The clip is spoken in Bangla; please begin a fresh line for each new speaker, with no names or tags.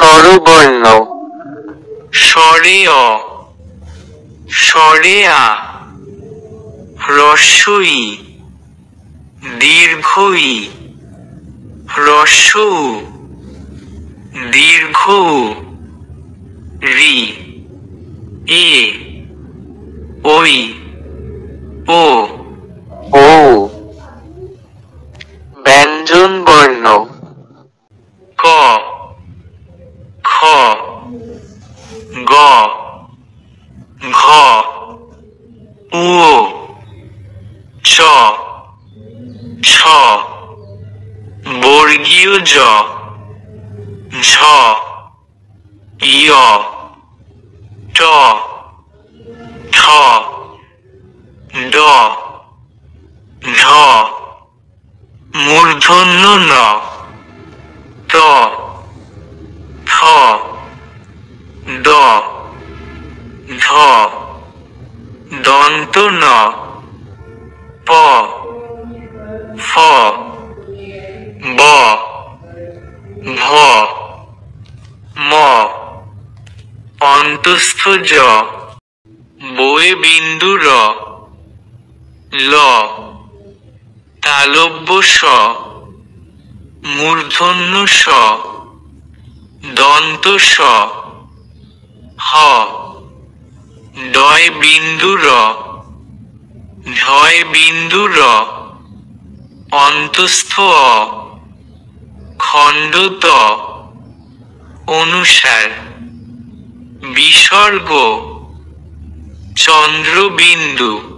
স্বরবর্ণ
স্বরে অ, স্বরে আ, হ্রস্ব ই, দীর্ঘ ই, হ্রস্ব উ, দীর্ঘ উ, রি, এ, ওই, ও,
ও। ব্যঞ্জনবর্ণ
ক, খ, গ, ঘ, উ, চ, ছ, বর্গীয় জ, ঝ, য়, ট, ঠ, ড, ঢ, মূর্ধন্য ন, ত, থ, দ, ধ, দন্ত ন, প, ফ, ব, ভ, ম, অন্তস্থ জ, বয়ে বিন্দু র, ল, তালব্য স, মূর্ধন্য স, দন্ত স, হ, ডয় বিন্দু র, ঝয় বিন্দু র, অন্তস্থ অ, খণ্ড ত, অনুসার, বিসর্গ, চন্দ্রবিন্দু।